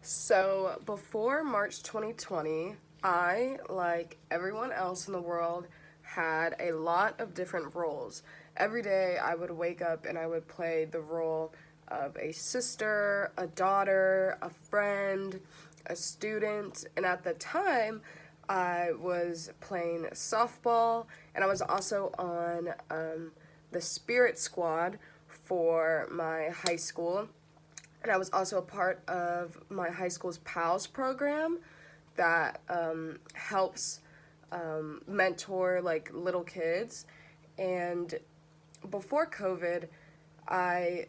So before March 2020, I, like everyone else in the world, had a lot of different roles. Every day I would wake up and I would play the role of a sister, a daughter, a friend, a student, and at the time I was playing softball and I was also on the spirit squad for my high school, and I was also a part of my high school's PALS program that helps mentor like little kids. And before COVID, I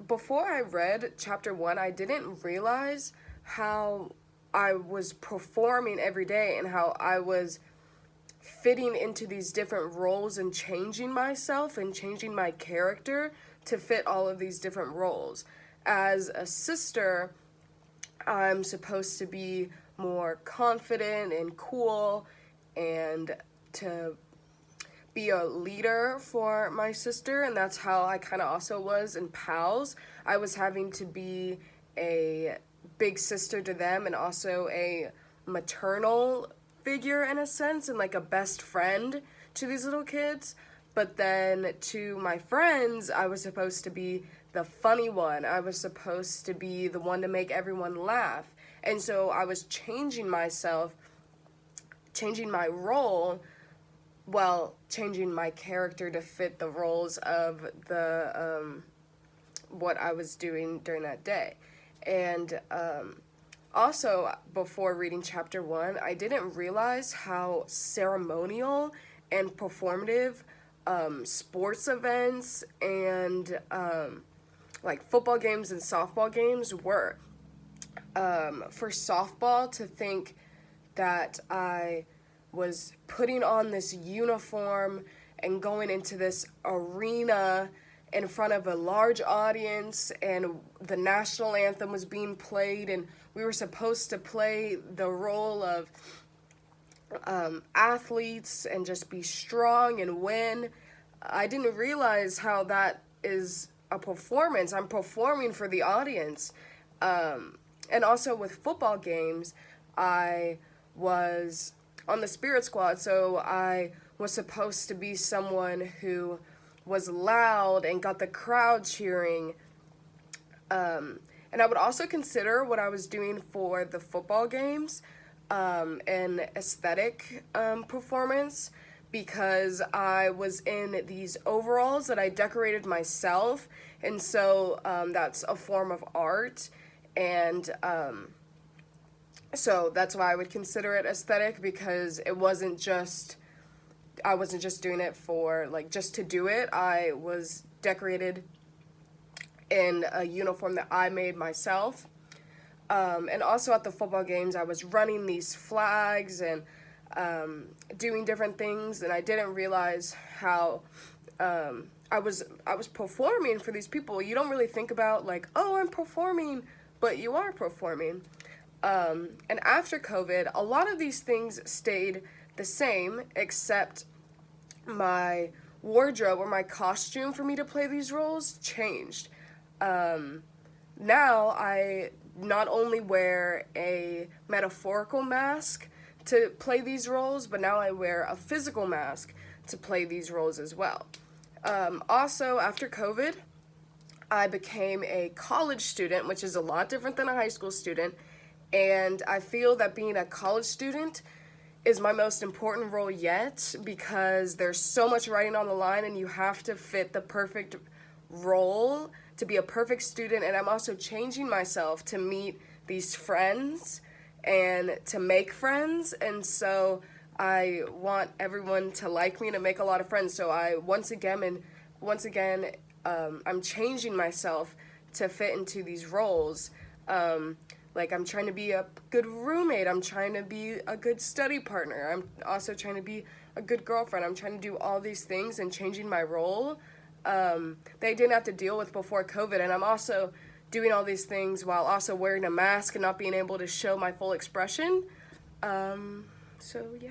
before I read chapter one, I didn't realize how I was performing every day and how I was fitting into these different roles and changing myself and changing my character to fit all of these different roles. As a sister, I'm supposed to be more confident and cool and to be a leader for my sister, and that's how I kind of also was in PALS. I was having to be a big sister to them and also a maternal figure in a sense and like a best friend to these little kids. But then to my friends, I was supposed to be the funny one. I was supposed to be the one to make everyone laugh. And so I was changing myself, changing my role, changing my character to fit the roles of the what I was doing during that day. And also, before reading chapter one, I didn't realize how ceremonial and performative sports events and like football games and softball games were. For softball, to think that I was putting on this uniform and going into this arena in front of a large audience, and the national anthem was being played, and we were supposed to play the role of athletes and just be strong and win. I didn't realize how that is a performance. I'm performing for the audience. And also with football games, I was on the spirit squad, so I was supposed to be someone who was loud and got the crowd cheering. And I would also consider what I was doing for the football games an aesthetic performance, because I was in these overalls that I decorated myself, and so that's a form of art, and so that's why I would consider it aesthetic, because I wasn't just doing it for like just to do it. I was decorated in a uniform that I made myself. And also at the football games, I was running these flags and doing different things, and I didn't realize how I was performing for these people. You don't really think about like, oh, I'm performing, but you are performing. And after COVID, a lot of these things stayed the same, except my wardrobe or my costume for me to play these roles changed. Now I not only wear a metaphorical mask to play these roles, but now I wear a physical mask to play these roles as well. Also, after COVID, I became a college student, which is a lot different than a high school student, and I feel that being a college student is my most important role yet, because there's so much writing on the line and you have to fit the perfect role to be a perfect student. And I'm also changing myself to meet these friends and to make friends, and so I want everyone to like me and to make a lot of friends. So I once again I'm changing myself to fit into these roles. Like, I'm trying to be a good roommate. I'm trying to be a good study partner. I'm also trying to be a good girlfriend. I'm trying to do all these things and changing my role that I didn't have to deal with before COVID. And I'm also doing all these things while also wearing a mask and not being able to show my full expression. So, yeah.